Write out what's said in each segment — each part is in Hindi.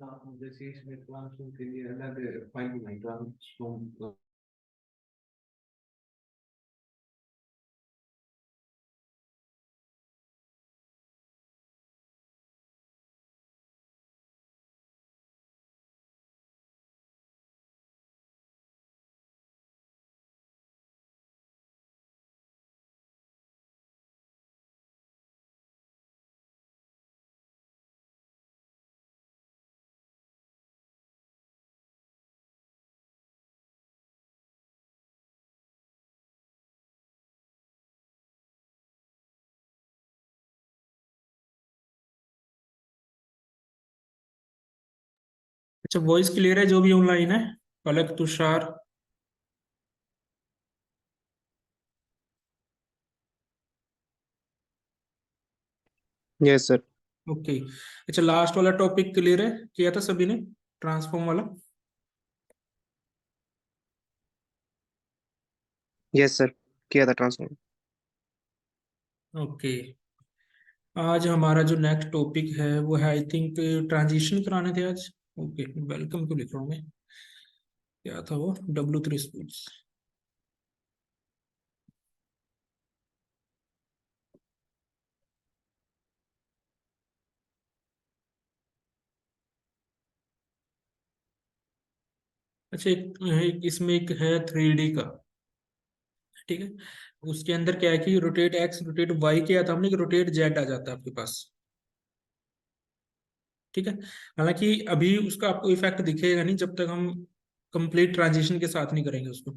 जैसे इसमें ट्रांसफॉर्म के लिए अलग फाइल बनाई ट्रांसफॉर्म। अच्छा, वॉइस क्लियर है जो भी ऑनलाइन है? Palak, Tushar. Yes sir. Okay. अच्छा, लास्ट वाला टॉपिक क्लियर है? किया था सभी ने? ट्रांसफॉर्म वाला। यस सर, किया था ट्रांसफर। ओके। आज हमारा जो नेक्स्ट टॉपिक है वो है, आई थिंक, ट्रांजिशन कराने थे आज। ओके, वेलकम को लिख रहा हूँ मैं। क्या था वो? W3 schools. अच्छा, इसमें एक है 3D का। ठीक है। उसके अंदर क्या है कि रोटेट एक्स रोटेट वाई किया था हमने, कि रोटेट जेड आ जाता है आपके पास। ठीक है। हालांकि अभी उसका आपको इफेक्ट दिखेगा नहीं जब तक हम कंप्लीट ट्रांजिशन के साथ नहीं करेंगे उसको।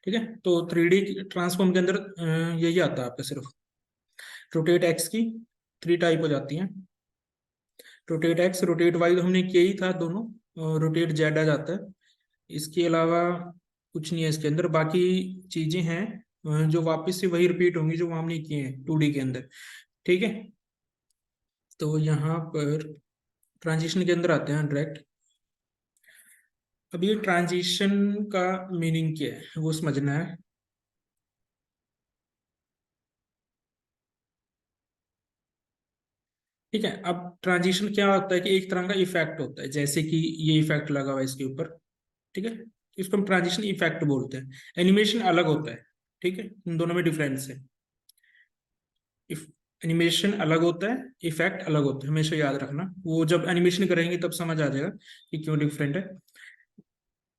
ठीक है। तो 3D ट्रांसफॉर्म के अंदर यही आता है आपका सिर्फ। रोटेट एक्स की 3 टाइप हो जाती हैं। रोटेट एक्स रोटेट वाई तो हमने किया ही था दोनों। रोटेट जेड आ जाता है। इसके अलावा कुछ नहीं है इसके अंदर। बाकी चीजें हैं जो वापस से वही रिपीट होंगी जो हमने किए हैं 2D के अंदर। ठीक है। तो यहाँ पर ट्रांजिशन के अंदर आते हैं डायरेक्ट। अब ये ट्रांजिशन का मीनिंग क्या है वो समझना है। ठीक है। अब ट्रांजिशन क्या होता है कि एक तरह का इफेक्ट होता है, जैसे कि ये इफेक्ट लगा हुआ है इसके ऊपर। ठीक है। इसको हम ट्रांजिशन इफेक्ट बोलते हैं। एनिमेशन अलग होता है। ठीक है, इन दोनों में डिफरेंस है। इफ एनिमेशन अलग होता है, इफेक्ट अलग होता है, हमेशा याद रखना। वो जब एनिमेशन करेंगे तब समझ आ जाएगा कि क्यों डिफरेंट है।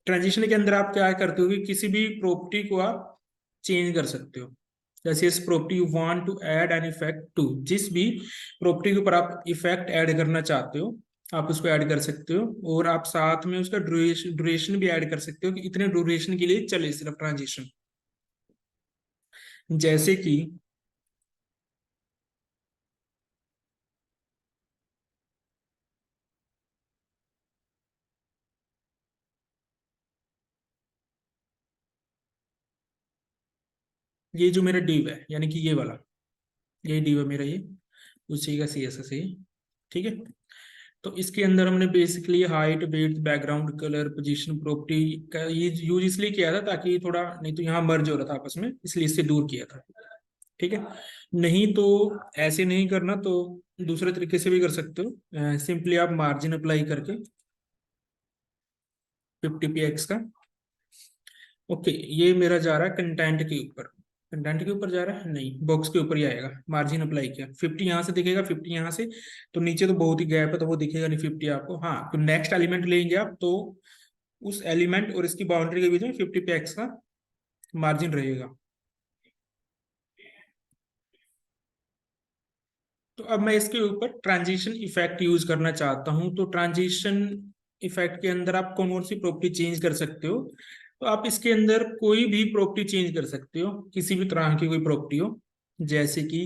ट्रांजिशन के अंदर आप क्या करते हो कि किसी भी प्रॉपर्टी को आप चेंज कर सकते हो। जैसे इस property you want to add an effect to, जिस भी प्रॉपर्टी के ऊपर आप इफेक्ट ऐड करना चाहते हो आप उसको ऐड कर सकते हो। और आप साथ में उसका ड्यूरेशन भी ऐड कर सकते हो कि इतने ड्यूरेशन के लिए चले सिर्फ ट्रांजिशन। जैसे कि ये जो मेरा डिव है, यानी कि ये वाला, ये डिव है मेरा, ये उसी का CSS है। ठीक है। तो इसके अंदर हमने basically height, weight, background, colour, position, property का ये यूज इसलिए किया था ताकि थोड़ा, नहीं तो यहाँ मर्ज हो रहा था आपस में, इसलिए इससे दूर किया था। ठीक है। नहीं तो ऐसे नहीं करना तो दूसरे तरीके से भी कर सकते हो। सिंपली आप मार्जिन अप्लाई करके 50px का। ओके। ये मेरा जा रहा है कंटेंट के ऊपर। कंटेंट के ऊपर जा रहा है, नहीं, बॉक्स के ऊपर ही आएगा। मार्जिन अप्लाई किया, 50 यहाँ से दिखेगा, 50 यहाँ से। तो नीचे तो बहुत ही गैप है तो वो दिखेगा नहीं 50 आपको। हाँ, तो नेक्स्ट एलिमेंट लेंगे आप तो उस एलिमेंट और इसकी बाउंड्री के बीच में 50px का मार्जिन रहेगा। तो अब मैं इसके ऊपर ट्रांजिशन इफेक्ट यूज करना चाहता हूं। तो ट्रांजिशन इफेक्ट के अंदर आप कौन कौन सी प्रॉपर्टी चेंज कर सकते हो? तो आप इसके अंदर कोई भी प्रॉपर्टी चेंज कर सकते हो, किसी भी तरह की कोई प्रॉपर्टी हो। जैसे कि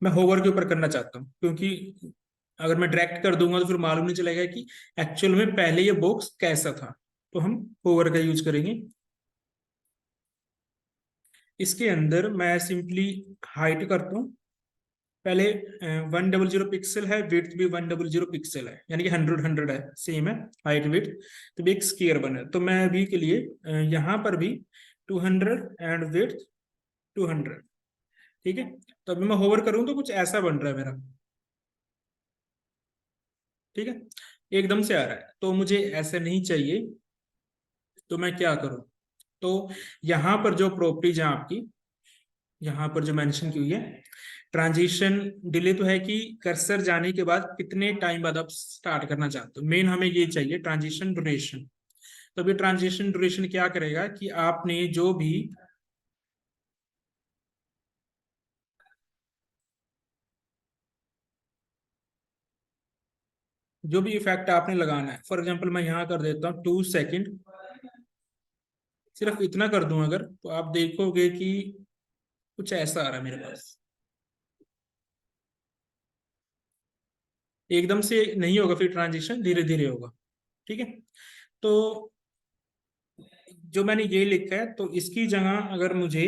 मैं होवर के ऊपर करना चाहता हूँ, क्योंकि अगर मैं डायरेक्ट कर दूंगा तो फिर मालूम नहीं चलेगा कि एक्चुअल में पहले ये बॉक्स कैसा था। तो हम होवर का यूज करेंगे। इसके अंदर मैं सिंपली हाइट करता हूँ। पहले 100 पिक्सल है, विड्थ भी 100 पिक्सल है, यानी कि 100 है, सेम है हाइट विड्थ। तो भी एक स्क्वायर बना है। तो मैं अभी के लिए यहाँ पर भी 200 एंड विड्थ 200। ठीक है। तो अभी मैं होवर करूँ तो कुछ ऐसा बन रहा है मेरा। ठीक है, एकदम से आ रहा है, तो मुझे ऐसे नहीं चाहिए। तो मैं क्या करूं, तो यहाँ पर जो प्रॉपर्टीज है आपकी, यहाँ पर जो मेंशन की हुई है, ट्रांजिशन डिले तो है कि कर्सर जाने के बाद कितने टाइम बाद आप स्टार्ट करना चाहते हो, मेन हमें ये चाहिए ट्रांजिशन ड्यूरेशन। तो अभी ट्रांजिशन ड्यूरेशन क्या करेगा कि आपने जो भी इफेक्ट आपने लगाना है, फॉर एग्जांपल मैं यहाँ कर देता हूँ 2 सेकंड, सिर्फ इतना कर दूं अगर, तो आप देखोगे कि कुछ ऐसा आ रहा है मेरे पास। एकदम से नहीं होगा, फिर ट्रांजिशन धीरे धीरे होगा। ठीक है, तो जो मैंने ये लिखा है, तो इसकी जगह अगर मुझे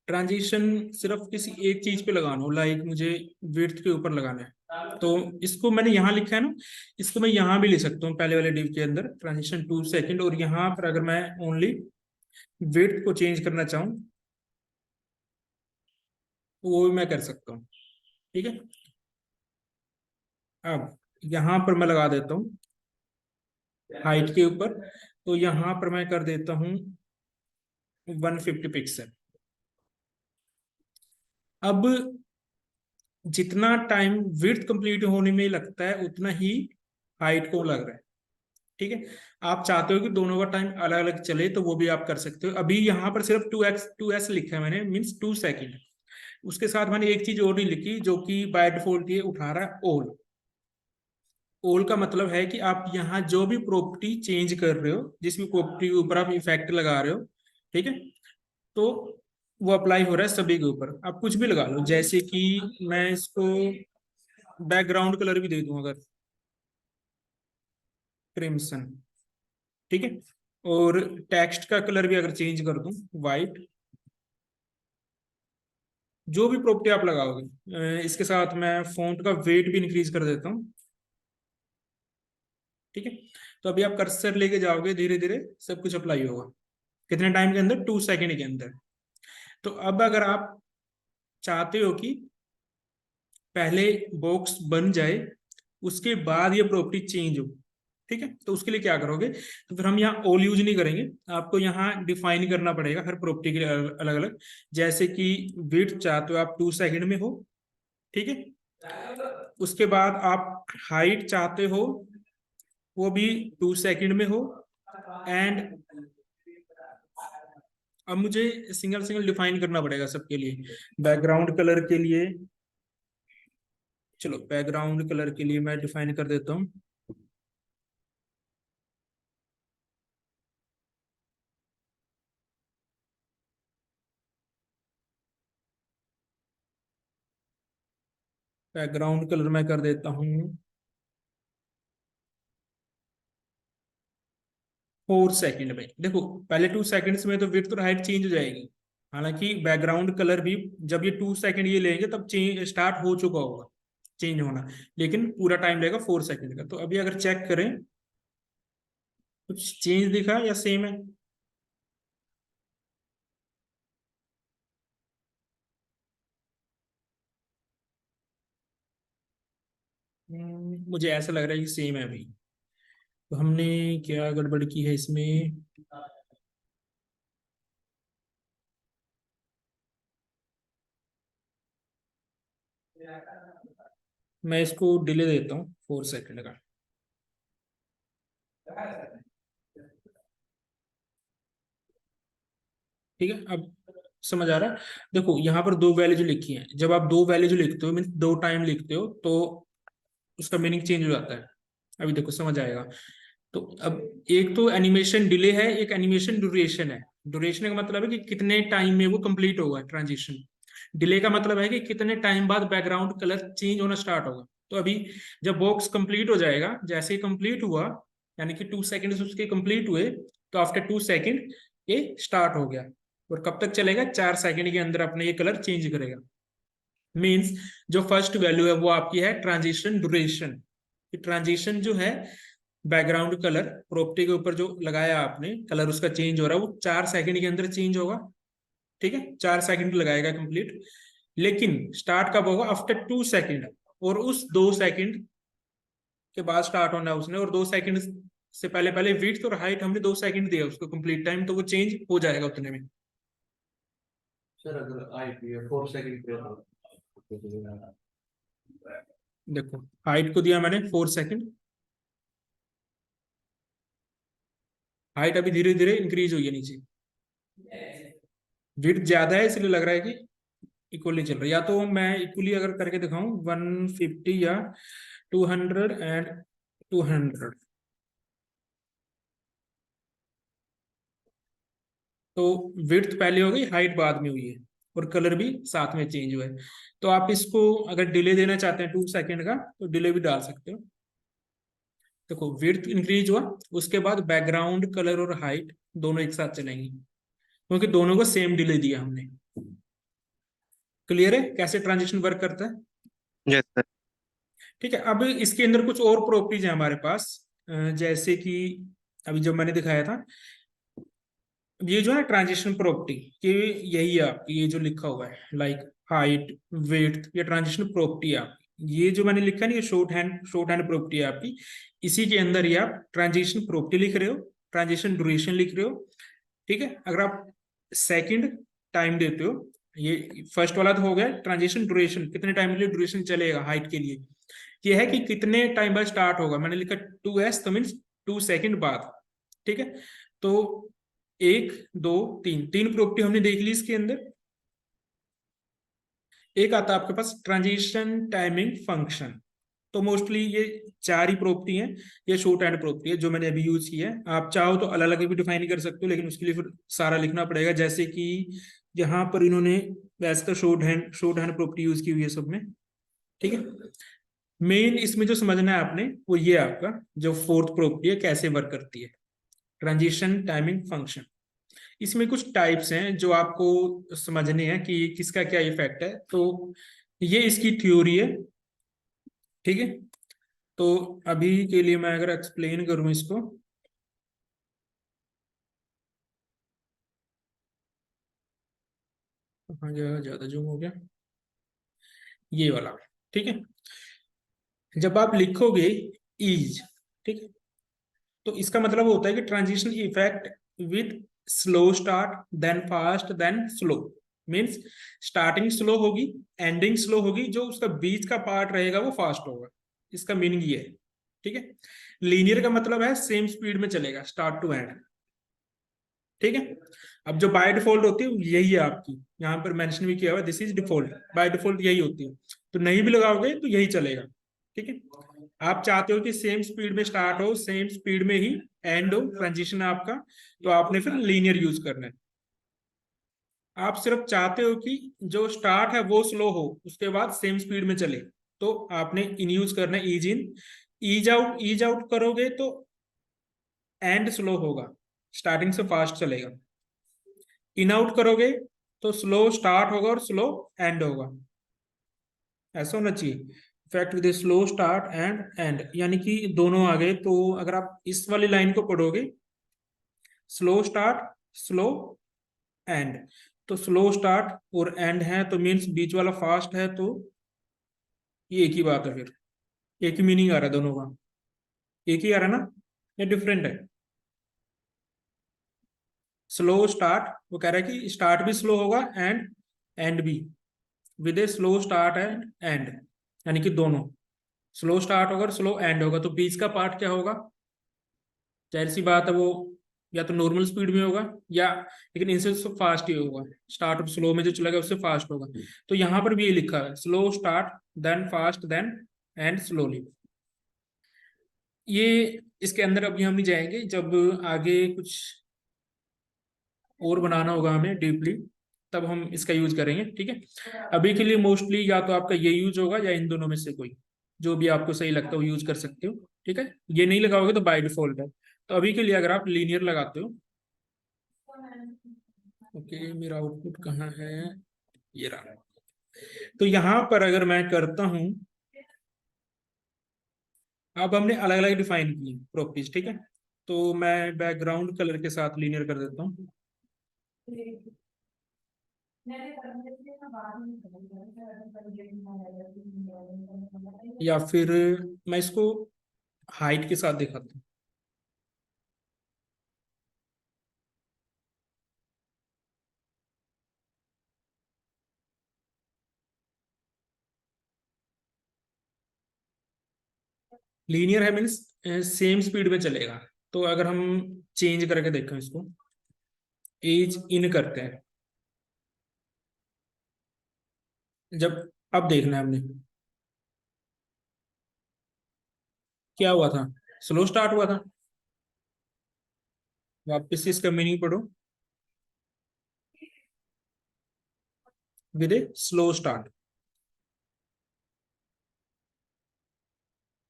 ट्रांजिशन सिर्फ किसी एक चीज पे लगाना हो, लाइक मुझे विड्थ के ऊपर लगाना है, तो इसको मैंने यहाँ लिखा है ना, इसको मैं यहाँ भी लिख सकता हूँ पहले वाले डिव के अंदर, ट्रांजिशन 2 सेकंड, और यहाँ पर अगर मैं ओनली विड्थ को चेंज करना चाहूँ तो वो भी मैं कर सकता हूँ। ठीक है, अब यहाँ पर मैं लगा देता हूँ हाइट के ऊपर, तो यहाँ पर मैं कर देता हूँ 150 पिक्सल। अब जितना टाइम विड्थ कंप्लीट होने में लगता है उतना ही हाइट को लग रहा है। ठीक है, आप चाहते हो कि दोनों का टाइम अलग अलग चले तो वो भी आप कर सकते हो। अभी यहाँ पर सिर्फ 2s लिखा है मैंने, मीन्स 2 सेकंड। उसके साथ मैंने एक चीज और नहीं लिखी जो कि बाय डिफॉल्ट ये उठा रहा है, ऑल। ऑल का मतलब है कि आप यहाँ जो भी प्रॉपर्टी चेंज कर रहे हो, जिस भी प्रॉपर्टी के ऊपर आप इफेक्ट लगा रहे हो, ठीक है, तो वो अप्लाई हो रहा है सभी के ऊपर। आप कुछ भी लगा लो, जैसे कि मैं इसको बैकग्राउंड कलर भी दे दूं अगर, क्रिम्सन। ठीक है, और टेक्स्ट का कलर भी अगर चेंज कर दूं वाइट, जो भी प्रॉपर्टी आप लगाओगे, इसके साथ मैं फॉन्ट का वेट भी इंक्रीज कर देता हूँ। ठीक है, तो अभी आप कर्सर लेके जाओगे, धीरे धीरे सब कुछ अप्लाई होगा। कितने टाइम के अंदर? 2 सेकंड के अंदर। तो अब अगर आप चाहते हो कि पहले बॉक्स बन जाए उसके बाद ये प्रॉपर्टी चेंज हो, ठीक है, तो उसके लिए क्या करोगे, तो फिर हम यहाँ ऑल यूज नहीं करेंगे, आपको यहाँ डिफाइन करना पड़ेगा हर प्रॉपर्टी के लिए अलग अलग। जैसे कि विड्थ चाहते हो आप 2 सेकंड में हो, ठीक है, उसके बाद आप हाइट चाहते हो वो भी 2 सेकंड में हो, एंड अब मुझे सिंगल सिंगल डिफाइन करना पड़ेगा सबके लिए। बैकग्राउंड कलर के लिए, चलो बैकग्राउंड कलर के लिए मैं डिफाइन कर देता हूँ, बैकग्राउंड कलर मैं कर देता हूँ 4 सेकंड में। देखो पहले 2 सेकंड्स में तो विड्थ और हाइट चेंज हो जाएगी, हालांकि बैकग्राउंड कलर भी जब ये 2 सेकंड ये लेंगे तब चेंज स्टार्ट हो चुका होगा चेंज होना, लेकिन पूरा टाइम लगेगा 4 सेकंड का। तो अभी अगर चेक करें कुछ चेंज दिखा या सेम है? मुझे ऐसा लग रहा है कि सेम है अभी। तो हमने क्या गड़बड़ की है इसमें? मैं इसको डिले देता हूँ 4 सेकंड का। ठीक है, अब समझ आ रहा है? देखो यहाँ पर दो वैल्यू जो लिखी है, जब आप दो वैल्यू जो लिखते हो मीन दो टाइम लिखते हो तो उसका मीनिंग चेंज हो जाता है। अभी देखो समझ आएगा। तो अब एक तो एनिमेशन डिले है, एक एनिमेशन ड्यूरेशन है। ड्यूरेशन का मतलब है कि कितने टाइम में वो कंप्लीट होगा ट्रांजिशन। डिले का मतलब है कि कितने टाइम बाद बैकग्राउंड कलर चेंज होना स्टार्ट होगा। तो अभी जब बॉक्स कंप्लीट हो जाएगा, जैसे ही कंप्लीट हुआ, यानी कि 2 सेकंड उसके कंप्लीट हुए, तो आफ्टर 2 सेकंड ये स्टार्ट हो गया, और कब तक चलेगा? 4 सेकंड के अंदर अपने ये कलर चेंज करेगा। मीन्स जो फर्स्ट वैल्यू है वो आपकी है ट्रांजिशन ड्यूरेशन। ट्रांजिशन जो है बैकग्राउंड कलर प्रॉपर्टी के ऊपर जो लगाया आपने कलर, उसका चेंज हो रहा है, वो 4 सेकंड के अंदर चेंज होगा। ठीक है, 4 सेकंड लगाएगा कंप्लीट, लेकिन स्टार्ट कब होगा? After 2 second. और उस 2 सेकंड के बाद स्टार्ट होना है उसने, और 2 सेकंड से पहले पहले विड्थ और हाइट हमने 2 सेकंड दिया उसको कंप्लीट टाइम, तो वो चेंज हो जाएगा उतने में। सर अगर आई पी 4 सेकंड पे देखो हाइट को दिया मैंने 4 सेकंड, हाइट अभी धीरे धीरे इंक्रीज हुई है नीचे, विड्थ ज्यादा है इसलिए लग रहा है कि इक्वली चल रहा है। या तो मैं इक्वली अगर करके दिखाऊं 150 या 200 एंड 200, तो विड्थ पहले हो गई, हाइट बाद में हुई है, और कलर भी साथ में चेंज हुआ है। तो आप इसको अगर डिले देना चाहते हैं 2 सेकंड का, तो डिले भी डाल सकते हो। देखो विड्थ इंक्रीज हुआ, उसके बाद बैकग्राउंड कलर और हाइट दोनों एक साथ चलेंगी, क्योंकि दोनों को सेम डिले दिया हमने। क्लियर है कैसे ट्रांजिशन वर्क करता है? Yes sir. ठीक है, अब इसके अंदर कुछ और प्रॉपर्टीज है हमारे पास, जैसे कि अभी जो मैंने दिखाया था, ये जो है ट्रांजिशन प्रॉपर्टी, ये यही है आपकी, ये जो लिखा हुआ है लाइक हाइट विड्थ, ये ट्रांजिशन प्रॉपर्टी है आपकी। ये जो मैंने लिखा है ना, ये शॉर्ट हैंड प्रॉपर्टी है आपकी। इसी के अंदर ये आप ट्रांजिशन प्रॉपर्टी लिख रहे हो, ट्रांजिशन ड्यूरेशन लिख रहे हो। ठीक है, अगर आप सेकंड टाइम देते हो, ये फर्स्ट वाला तो हो गया ट्रांजिशन ड्यूरेशन, कितने टाइम के लिए ड्यूरेशन चलेगा हाइट के लिए। ये है कि कितने टाइम बाद स्टार्ट होगा, मैंने लिखा 2s, तो मीन्स 2 सेकंड बाद। ठीक है, तो 1 2 3, 3 प्रॉपर्टी हमने देख ली इसके अंदर। एक आता है आपके पास ट्रांजिशन टाइमिंग फंक्शन। तो मोस्टली ये 4 ही प्रॉपर्टी हैं, ये शॉर्ट हैंड प्रॉपर्टी है जो मैंने अभी यूज की है। आप चाहो तो अलग अलग भी डिफाइन कर सकते हो, लेकिन उसके लिए फिर सारा लिखना पड़ेगा। जैसे कि यहाँ पर इन्होंने वैसे तो शॉर्ट हैंड प्रॉपर्टी यूज की हुई है सब में। ठीक है, मेन इसमें जो समझना है आपने वो ये आपका जो फोर्थ प्रॉपर्टी है कैसे वर्क करती है, ट्रांजिशन टाइमिंग फंक्शन। इसमें कुछ टाइप्स हैं जो आपको समझने हैं कि किसका क्या इफेक्ट है। तो ये इसकी थ्योरी है। ठीक है, तो अभी के लिए मैं अगर एक्सप्लेन करूं इसको, हाँ ज्यादा जूम हो गया, ये वाला। ठीक है, जब आप लिखोगे इज, ठीक है, तो इसका मतलब होता है कि transition effect with slow start then fast then slow. Means starting slow होगी, एंडिंग स्लो होगी, जो उसका बीच का पार्ट रहेगा वो फास्ट होगा। इसका मीनिंग ये है। ठीक है, लीनियर का मतलब है सेम स्पीड में चलेगा स्टार्ट टू एंड। ठीक है, अब जो बाय डिफॉल्ट होती है यही है आपकी, यहाँ पर मेंशन भी किया हुआ, this is default, by default यही होती है। तो नहीं भी लगाओगे तो यही चलेगा। ठीक है, आप चाहते हो कि सेम स्पीड में स्टार्ट हो, सेम स्पीड में ही एंड हो, ट्रांजिशन आपका, तो आपने फिर लीनियर यूज करना है। आप सिर्फ चाहते हो कि जो स्टार्ट है वो स्लो हो, उसके बाद सेम स्पीड में चले, तो आपने इन यूज करना है ईज इन। ईज आउट करोगे तो एंड स्लो होगा, स्टार्टिंग से फास्ट चलेगा। इन आउट करोगे तो स्लो स्टार्ट होगा और स्लो एंड होगा। ऐसा होना चाहिए, effect with slow start and and, यानी कि दोनों आ गए। तो अगर आप इस वाली लाइन को पढ़ोगे, स्लो स्टार्ट स्लो एंड, तो स्लो स्टार्ट और एंड है तो मीन्स बीच वाला फास्ट है, तो ये एक ही बात है, फिर एक ही मीनिंग आ रहा है दोनों का, एक ही आ रहा है ना, या डिफरेंट है? स्लो स्टार्ट वो कह रहा है कि स्टार्ट भी स्लो होगा एंड एंड भी, with a slow start and and, यानी कि दोनों स्लो स्टार्ट होगा और स्लो एंड होगा। तो बीच का पार्ट क्या होगा? जाहिर सी बात है वो या तो नॉर्मल स्पीड में होगा, या लेकिन इनसे फास्ट ही होगा, स्टार्ट और स्लो में जो चलेगा उससे फास्ट होगा। तो यहाँ पर भी ये लिखा है slow start then fast then end slowly. ये इसके अंदर अभी हम नहीं जाएंगे, जब आगे कुछ और बनाना होगा हमें डीपली, तब हम इसका यूज करेंगे। ठीक है, अभी के लिए मोस्टली या तो आपका ये यूज होगा या इन दोनों में से कोई, जो भी आपको सही लगता है वो यूज कर सकते हो। ठीक है, ये नहीं लगाओगे तो बाय डिफॉल्ट है। तो अभी के लिए अगर आप लीनियर लगाते हो, ओके मेरा आउटपुट कहाँ है, ये रहा। तो यहाँ पर अगर मैं करता हूं, अब हमने अलग अलग डिफाइन की प्रॉपर्टीज। ठीक है, तो मैं बैकग्राउंड कलर के साथ लीनियर कर देता हूँ। या फिर मैं इसको हाइट के साथ दिखाता हूँ। लीनियर है मीन्स सेम स्पीड में चलेगा। तो अगर हम चेंज करके देखें इसको, एज इन करते हैं, जब अब देखना है हमने क्या हुआ था, स्लो स्टार्ट हुआ था। वापस से इसका मीनिंग पढ़ो, विद ए स्लो स्टार्ट।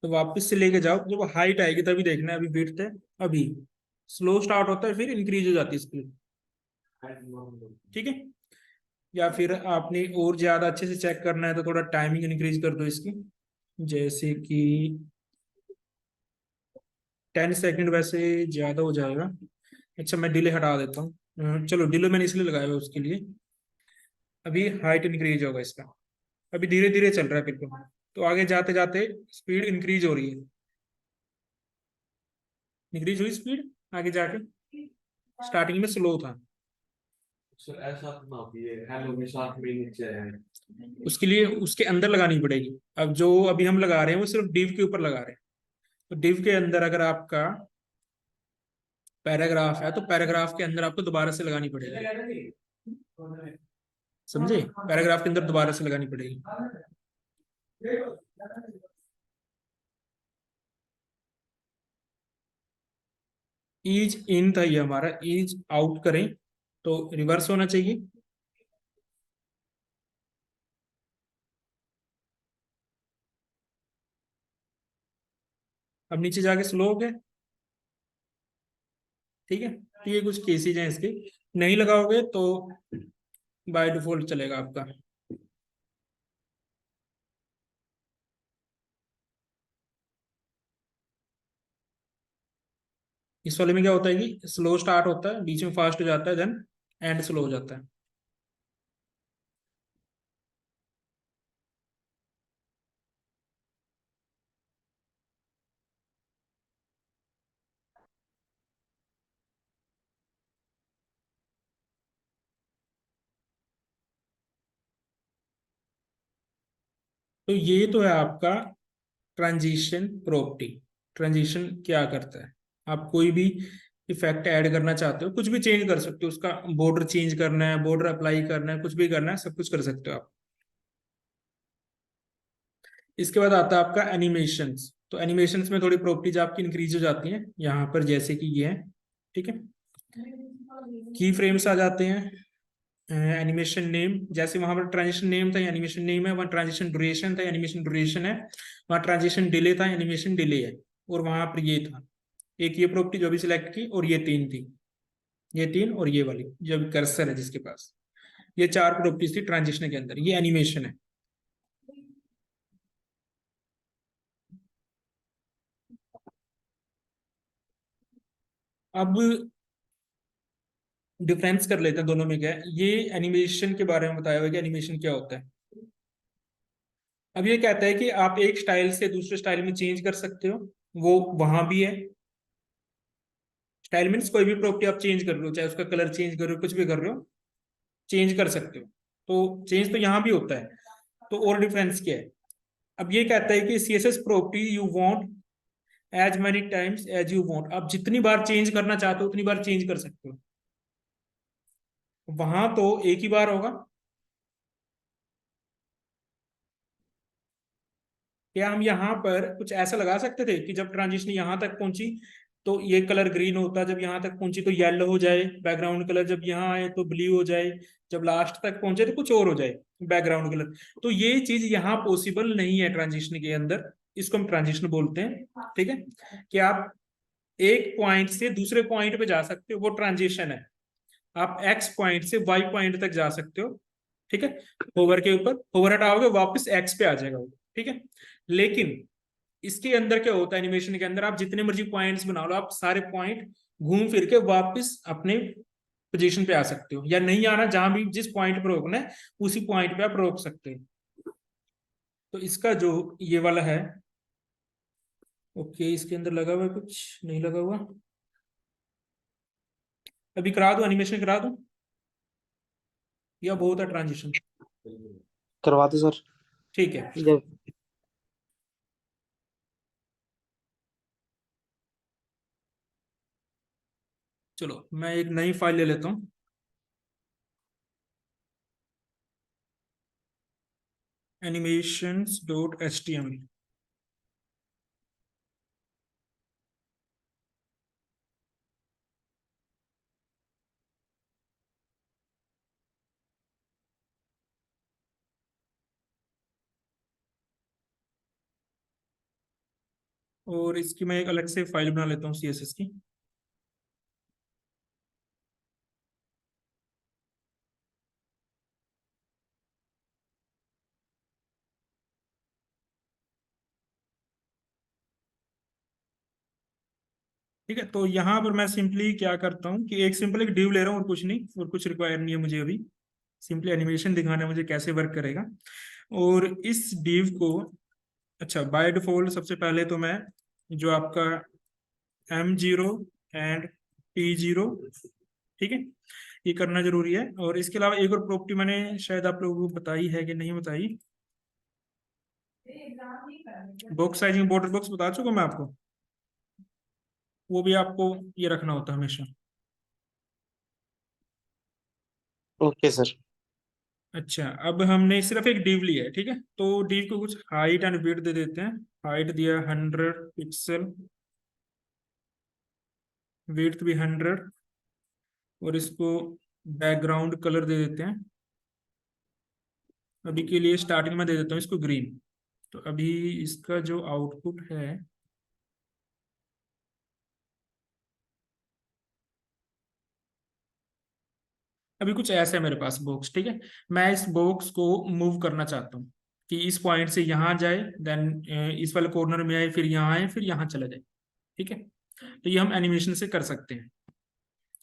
तो वापस से लेके जाओ, जब हाइट आएगी तभी देखना है, अभी विड्थ है, अभी स्लो स्टार्ट होता है फिर इंक्रीज हो जाती है स्पीड, ठीक है। या फिर आपने और ज्यादा अच्छे से चेक करना है तो थोड़ा टाइमिंग इंक्रीज कर दो इसकी, जैसे कि 10 सेकंड, वैसे ज्यादा हो जाएगा। अच्छा मैं डिले हटा देता हूँ, चलो डिले मैंने इसलिए लगाया हुआ उसके लिए। अभी हाइट इंक्रीज होगा इसका, अभी धीरे धीरे चल रहा है बिल्कुल, तो आगे जाते जाते स्पीड इंक्रीज हो रही है, इंक्रीज हुई स्पीड आगे जाके, स्टार्टिंग में स्लो था। सर ऐसा तो ना भी है, हेलो के साथ में नीचे है। उसके लिए उसके अंदर लगानी पड़ेगी। अब जो अभी हम लगा रहे हैं वो सिर्फ डिव के ऊपर लगा रहे हैं, तो डिव के अंदर अगर आपका पैराग्राफ है तो पैराग्राफ के अंदर आपको दोबारा से लगानी पड़ेगी, समझे, पैराग्राफ के अंदर दोबारा से लगानी पड़ेगी। ईज इन था ये हमारा, ईज आउट करें तो रिवर्स होना चाहिए। अब नीचे जाके स्लो हो गया, ठीक है। तो ये कुछ केसेज हैं इसके, नहीं लगाओगे तो बाय डिफॉल्ट चलेगा आपका। इस वाले में क्या होता है कि स्लो स्टार्ट होता है, बीच में फास्ट हो जाता है, देन एंड स्लो हो जाता है। तो ये तो है आपका ट्रांजिशन प्रॉपर्टी। ट्रांजिशन क्या करता है, आप कोई भी इफेक्ट ऐड करना चाहते हो, कुछ भी चेंज कर सकते हो, उसका बॉर्डर चेंज करना है, बॉर्डर अप्लाई करना है, कुछ भी करना है, सब कुछ कर सकते हो आप। इसके बाद आता है आपका एनिमेशंस। तो एनिमेशंस में थोड़ी प्रॉपर्टीज आपकी इंक्रीज हो जाती हैं यहाँ पर, जैसे कि ये है, ठीक है। की फ्रेम्स आ जाते हैं, एनिमेशन नेम, जैसे वहां पर ट्रांजिशन नेम था, एनिमेशन नेम है, वहाँ ट्रांजिशन ड्यूरेशन था, एनिमेशन ड्यूरेशन है, वहाँ ट्रांजिशन डिले था, एनिमेशन डिले है, और वहां पर ये था एक ये प्रॉपर्टी जो भी सिलेक्ट की, और ये तीन थी, ये तीन और ये वाली जो भी कर्सर है जिसके पास, ये चार प्रॉपर्टीज थी ट्रांजिशन के अंदर, ये एनिमेशन है। अब डिफरेंस कर लेते हैं दोनों में क्या है। ये एनिमेशन के बारे में बताया हुआ है कि एनिमेशन क्या होता है। अब ये कहता है कि आप एक स्टाइल से दूसरे स्टाइल में चेंज कर सकते हो, वो वहां भी है। स्टाइल मीन्स कोई भी प्रॉपर्टी आप चेंज कर रहे हो, चाहे उसका कलर चेंज कर रहे हो, कुछ भी कर रहे हो, चेंज कर सकते हो। तो चेंज तो यहाँ भी होता है। तो और डिफरेंस क्या है, अब ये कहता है कि CSS property you want as many times as you want, आप जितनी बार चेंज करना चाहते हो उतनी बार चेंज कर सकते हो। वहां तो एक ही बार होगा। क्या हम यहाँ पर कुछ ऐसा लगा सकते थे कि जब ट्रांजिशन यहाँ तक पहुंची तो ये कलर ग्रीन होता, जब यहाँ तक पहुंची तो येलो हो जाए बैकग्राउंड कलर, जब यहाँ आए तो ब्लू हो जाए, जब लास्ट तक पहुंचे तो कुछ और हो जाए बैकग्राउंड कलर। तो ये चीज यहाँ पॉसिबल नहीं है ट्रांजिशन के अंदर, इसको हम ट्रांजिशन बोलते हैं, ठीक है। कि आप एक पॉइंट से दूसरे पॉइंट पे जा सकते हो, वो ट्रांजिशन है। आप एक्स पॉइंट से वाई पॉइंट तक जा सकते हो, ठीक है। होवर के ऊपर होवर हटाओगे वापस एक्स पे आ जाएगा वो, ठीक है। लेकिन इसके अंदर क्या होता है, एनिमेशन के अंदर आप जितने मर्जी पॉइंट्स बना लो, आप सारे पॉइंट घूम फिर के वापस अपने पोजीशन पे आ सकते हो, या नहीं आना, जहां भी जिस पॉइंट पर रोकना है उसी पॉइंट पे आप रोक सकते हो। तो इसका जो ये वाला है, ओके, इसके अंदर लगा हुआ है कुछ, नहीं लगा हुआ, अभी करा दो, एनिमेशन करा दो या बहुत है ट्रांजिशन? करवा दो सर। ठीक है। जब चलो मैं एक नई फाइल ले लेता हूँ, animations.html। और इसकी मैं एक अलग से फाइल बना लेता हूँ CSS की। ठीक है, तो यहाँ पर मैं सिंपली क्या करता हूँ कि एक सिंपल एक डिव ले रहा हूँ और कुछ नहीं, और कुछ रिक्वायर नहीं है मुझे अभी, सिंपली एनिमेशन दिखाना है मुझे कैसे वर्क करेगा। और इस डिव को, अच्छा बाय डिफॉल्ट सबसे पहले तो मैं जो आपका M0 एंड T0, ठीक है, ये करना जरूरी है। और इसके अलावा एक और प्रॉपर्टी मैंने शायद आप लोगों को बताई है कि नहीं बताई, बॉक्स साइजिंग बॉर्डर बॉक्स बता चुका मैं आपको, वो भी आपको ये रखना होता है हमेशा। Okay sir. अच्छा, अब हमने सिर्फ एक डिव लिया है, ठीक है, तो डिव को कुछ हाइट एंड विड्थ दे देते हैं। हाइट दिया 100 पिक्सल, विड्थ भी 100, और इसको बैकग्राउंड कलर दे देते हैं। अभी के लिए स्टार्टिंग में दे देता हूँ इसको ग्रीन। तो अभी इसका जो आउटपुट है, अभी कुछ ऐसा है मेरे पास बॉक्स, ठीक है, मैं इस बॉक्स को मूव करना चाहता हूँ कि इस पॉइंट से यहाँ जाए, देन इस वाले कॉर्नर में आए, फिर यहाँ आए, फिर यहाँ चला जाए, ठीक है। तो ये हम एनिमेशन से कर सकते हैं।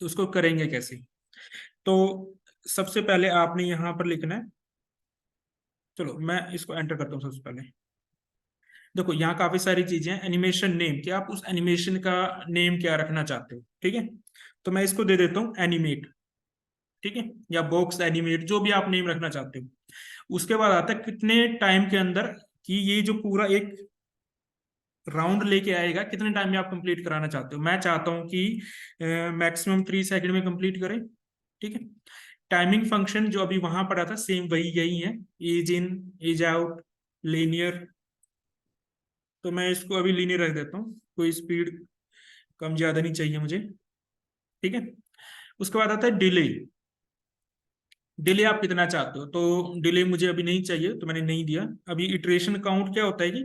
तो उसको करेंगे कैसे? तो सबसे पहले आपने यहाँ पर लिखना है, चलो मैं इसको एंटर करता हूँ सबसे पहले। देखो यहाँ काफी सारी चीजें हैं, एनिमेशन नेम, कि आप उस एनिमेशन का नेम क्या रखना चाहते हो, ठीक है। तो मैं इसको दे देता हूँ एनिमेट, ठीक है, या बॉक्स एनिमेट, जो भी आप नेम रखना चाहते हो। उसके बाद आता है कितने टाइम के अंदर, कि ये जो पूरा एक राउंड लेके आएगा, कितने टाइम में आप कंप्लीट कराना चाहते हो। मैं चाहता हूं कि मैक्सिमम 3 सेकंड में कंप्लीट करें, ठीक है। टाइमिंग फंक्शन जो अभी वहां पड़ा था सेम वही यही है, ease in ease out linear. तो मैं इसको अभी लीनियर रख देता हूँ, कोई स्पीड कम ज्यादा नहीं चाहिए मुझे, ठीक है। उसके बाद आता है डिले। डिले आप कितना चाहते हो, तो डिले मुझे अभी नहीं चाहिए तो मैंने नहीं दिया। अभी इटरेशन काउंट क्या होता है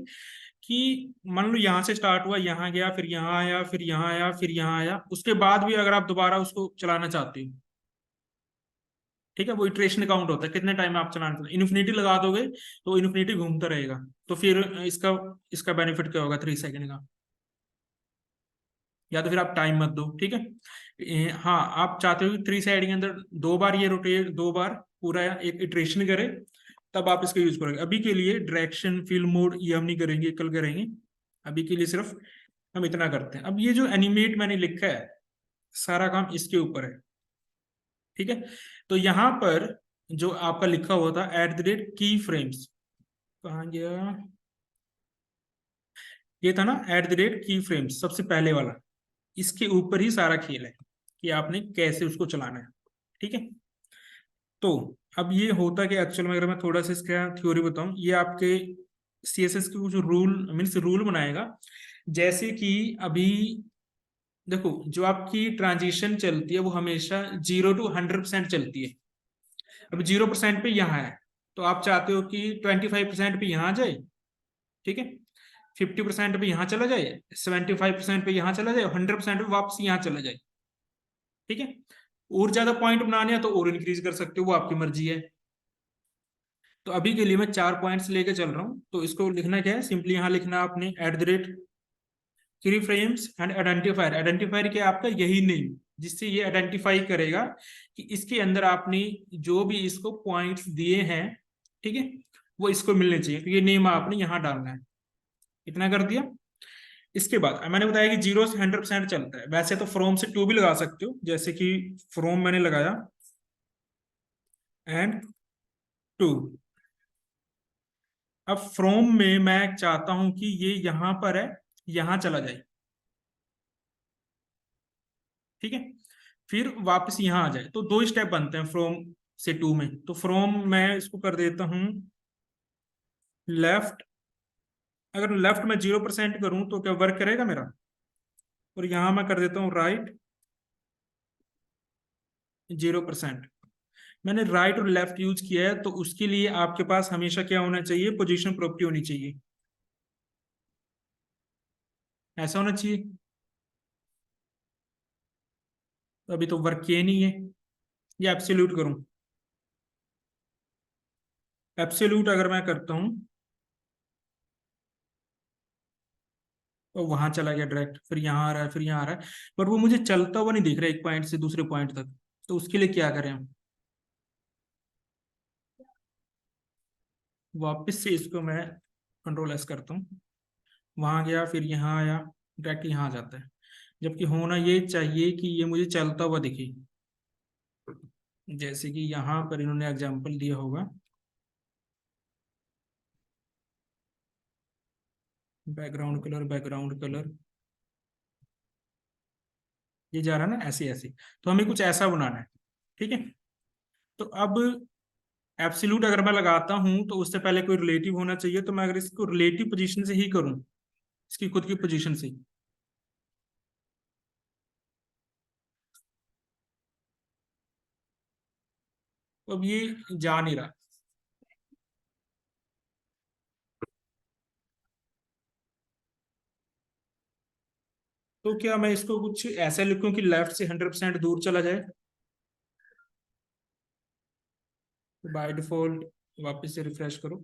कि मान लो यहाँ से स्टार्ट हुआ, यहाँ गया, फिर यहाँ आया, फिर यहाँ आया, फिर यहाँ आया, उसके बाद भी अगर आप दोबारा उसको चलाना चाहते हो, ठीक है, वो इटरेशन काउंट होता है, कितने टाइम में आप चलाना चाहते हो। इन्फिनिटी लगा दोगे तो इन्फिनिटी घूमता रहेगा, तो फिर इसका इसका बेनिफिट क्या होगा 3 सेकंड का। या तो फिर आप टाइम मत दो, ठीक है। हाँ, आप चाहते हो कि 3 सेकंड के अंदर 2 बार ये रोटेट, 2 बार पूरा एक इटरेशन करे, तब आप इसका यूज करोगे। अभी के लिए डायरेक्शन फिल मोड ये हम नहीं करेंगे, कल करेंगे। अभी के लिए सिर्फ हम इतना करते हैं। अब ये जो एनिमेट मैंने लिखा है, सारा काम इसके ऊपर है, ठीक है। तो यहाँ पर जो आपका लिखा हुआ था @की फ्रेम्स, कहाँ गया, ये था ना @की फ्रेम्स, सबसे पहले वाला, इसके ऊपर ही सारा खेल है कि आपने कैसे उसको चलाना है, ठीक है। तो अब ये होता कि एक्चुअल में अगर मैं थोड़ा सा इसका थ्योरी बताऊं, ये आपके CSS के कुछ रूल मीन्स रूल बनाएगा। जैसे कि अभी देखो, जो आपकी ट्रांजिशन चलती है वो हमेशा 0 to 100% चलती है। अब 0% पे यहाँ है, तो आप चाहते हो कि 25% पे यहाँ जाए, ठीक है, 50% पे यहाँ चला जाए, 75% पे यहाँ चला जाए, 100% पे वापस यहाँ चला जाए, ठीक है। और ज्यादा पॉइंट बनाने हैं तो और इंक्रीज कर सकते हो, वो आपकी मर्जी है। तो अभी के लिए मैं 4 पॉइंट्स लेके चल रहा हूँ। तो इसको लिखना क्या है, सिंपली यहाँ लिखना आपने @ की फ्रेम्स एंड आइडेंटिफायर। आइडेंटिफायर क्या है आपका, यही नेम, जिससे ये आइडेंटिफाई करेगा कि इसके अंदर आपने जो भी इसको पॉइंट्स दिए हैं, ठीक है, वो इसको मिलने चाहिए। तो ये नेम आपने यहाँ डालना है। इतना कर दिया। इसके बाद मैंने बताया कि 0 से 100% चलता है। वैसे तो फ्रॉम से टू भी लगा सकते हो, जैसे कि फ्रॉम मैंने लगाया एंड टू। अब फ्रॉम में मैं चाहता हूं कि ये यहां पर है, यहां चला जाए, ठीक है, फिर वापस यहां आ जाए। तो दो स्टेप बनते हैं फ्रॉम से टू में। तो फ्रॉम मैं इसको कर देता हूं लेफ्ट। अगर लेफ्ट में 0% करूं तो क्या वर्क करेगा मेरा? और यहां मैं कर देता हूं राइट 0%। मैंने राइट और लेफ्ट यूज किया है, तो उसके लिए आपके पास हमेशा क्या होना चाहिए? पोजीशन प्रॉपर्टी होनी चाहिए। ऐसा होना चाहिए। तो अभी तो वर्क किया नहीं है। ये एब्सोल्यूट करूं, एब्सोल्यूट अगर मैं करता हूं तो वहां चला गया डायरेक्ट, फिर यहाँ आ रहा है, फिर यहाँ आ रहा है, पर वो मुझे चलता हुआ नहीं दिख रहा एक पॉइंट से दूसरे पॉइंट तक। तो उसके लिए क्या करें हम? वापस से इसको मैं कंट्रोल एस करता हूँ, वहां गया, फिर यहाँ आया, डायरेक्ट यहाँ आ जाता है। जबकि होना ये चाहिए कि ये मुझे चलता हुआ दिखे, जैसे कि यहाँ पर इन्होंने एग्जाम्पल दिया होगा, बैकग्राउंड कलर ये जा रहा है ना ऐसे ऐसे। तो हमें कुछ ऐसा बनाना है, ठीक है। तो अब एब्सोल्यूट अगर मैं लगाता हूं तो उससे पहले कोई रिलेटिव होना चाहिए। तो मैं अगर इसको रिलेटिव पोजीशन से ही करूं, इसकी खुद की पोजीशन से, तो अब ये जा नहीं रहा। तो क्या मैं इसको कुछ ऐसा लिखूं कि लेफ्ट से 100% दूर चला जाए? तो बाय डिफॉल्ट वापस से रिफ्रेश करो,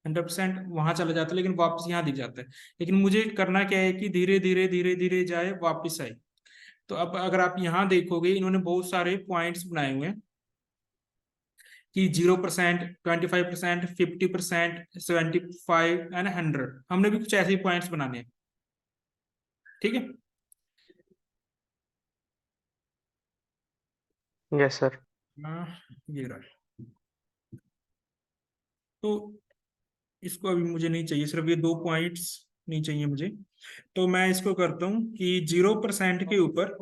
100% वहां चला जाता है, लेकिन वापस यहाँ दिख जाता है। लेकिन मुझे करना क्या है कि धीरे धीरे धीरे धीरे जाए, वापस आए। तो अब अगर आप यहाँ देखोगे, इन्होंने बहुत सारे पॉइंट्स बनाए हुए हैं कि 0%, 25%, 50%, 75 एंड 100। हमने भी कुछ ऐसे ही पॉइंट्स बनाने हैं, ठीक है। Yes sir. हाँ, ये रहा। तो इसको अभी मुझे नहीं चाहिए, सिर्फ ये दो पॉइंट्स नहीं चाहिए मुझे। तो मैं इसको करता हूँ कि 0% के ऊपर,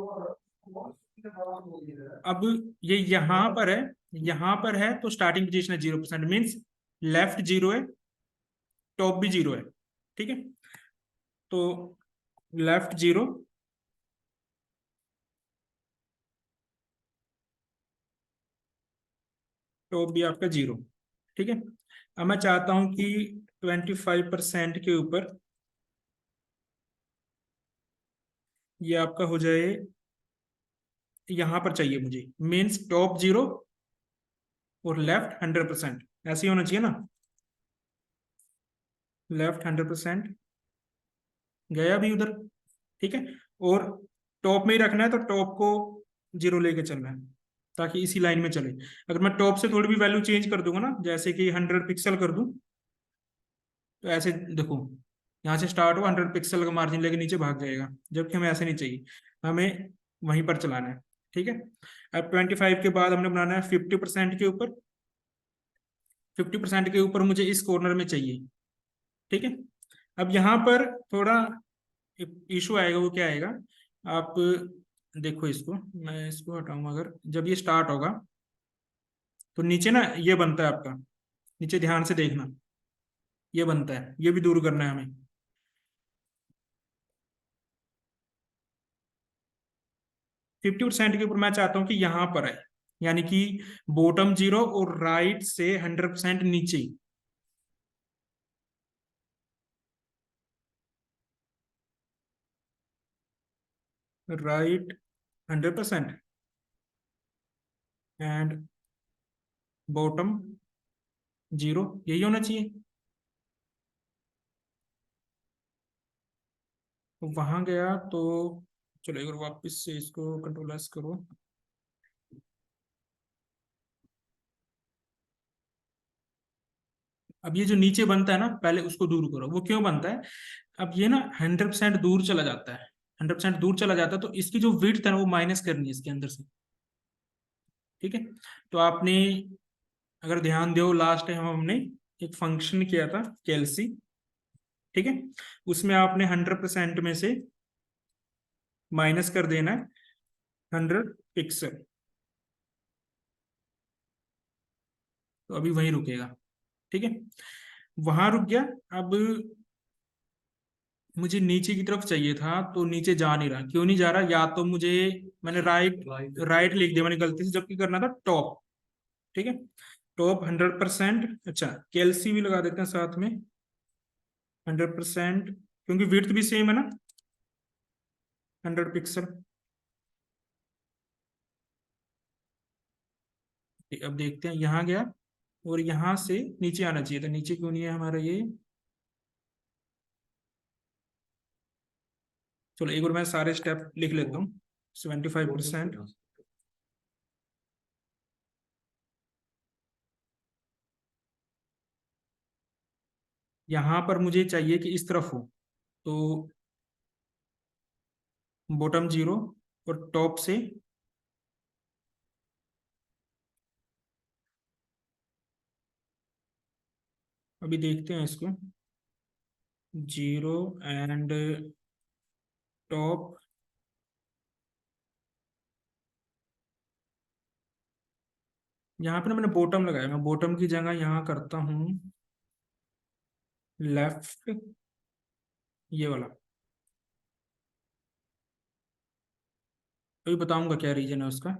अब ये यहाँ पर है, यहाँ पर है, तो स्टार्टिंग पोजीशन है 0%, मीन्स लेफ्ट जीरो है, टॉप भी जीरो है, ठीक है। तो लेफ्ट जीरो, टॉप भी आपका जीरो, ठीक है। अब मैं चाहता हूं कि 25% के ऊपर ये आपका हो जाए, यहां पर चाहिए मुझे, मीन्स टॉप जीरो और लेफ्ट 100%, ऐसे ही होना चाहिए ना। लेफ्ट 100% गया भी उधर, ठीक है। और टॉप में ही रखना है, तो टॉप को जीरो लेके चलना है, ताकि इसी लाइन में चले। अगर मैं टॉप से थोड़ी भी वैल्यू चेंज कर दूंगा ना, जैसे कि 100 पिक्सल कर दूं, तो ऐसे देखो, यहाँ से स्टार्ट हो, 100 पिक्सल का मार्जिन लेके नीचे भाग जाएगा, जबकि हमें ऐसे नहीं चाहिए, हमें वहीं पर चलाना है, ठीक है। अब 25 के बाद हमने बनाना है 50% के ऊपर। 50% के ऊपर मुझे इस कॉर्नर में चाहिए, ठीक है। अब यहाँ पर थोड़ा इशू आएगा, वो क्या आएगा? आप देखो इसको, मैं इसको हटाऊंगा, अगर जब ये स्टार्ट होगा तो नीचे ना ये बनता है आपका, नीचे ध्यान से देखना, ये बनता है, ये भी दूर करना है हमें। 50% के ऊपर मैं चाहता हूं कि यहां पर है, यानी कि बॉटम जीरो और राइट से 100% नीचे। राइट 100% एंड बॉटम जीरो, यही होना चाहिए। तो वहां गया तो चलो एक बार वापस से इसको कंट्रोल एस करो। अब ये जो नीचे बनता है ना, पहले उसको दूर करो। वो क्यों बनता है? अब ये ना 100% दूर चला जाता है, 100% दूर चला जाता है, तो इसकी जो विड्थ है ना वो माइनस करनी है इसके अंदर से। ठीक है, तो आपने अगर ध्यान दो, लास्ट टाइम हमने एक फंक्शन किया था कैलसी, ठीक है, उसमें आपने 100% में से माइनस कर देना है 100 पिक्सल। तो अभी वहीं रुकेगा, ठीक है, वहां रुक गया। अब मुझे नीचे की तरफ चाहिए था, तो नीचे जा नहीं रहा। क्यों नहीं जा रहा? या तो मुझे, मैंने राइट राइट लिख दिया मैंने गलती से, जबकि करना था टॉप। ठीक है, टॉप 100%। अच्छा, कैलसी भी लगा देते हैं साथ में 100%, क्योंकि विड्थ भी सेम है ना, 100 पिक्सल। अब देखते हैं, यहाँ गया और यहाँ से नीचे आना चाहिए था। नीचे क्यों नहीं है हमारा ये? चलो एक बार मैं सारे स्टेप लिख लेता हूँ। 75%, यहाँ पर मुझे चाहिए कि इस तरफ हो, तो बॉटम 0 और टॉप से अभी देखते हैं इसको, 0 एंड टॉप। यहाँ पे ना मैंने बॉटम लगाया, मैं बॉटम की जगह यहाँ करता हूँ लेफ्ट, ये वाला। अभी बताऊंगा क्या रीजन है उसका।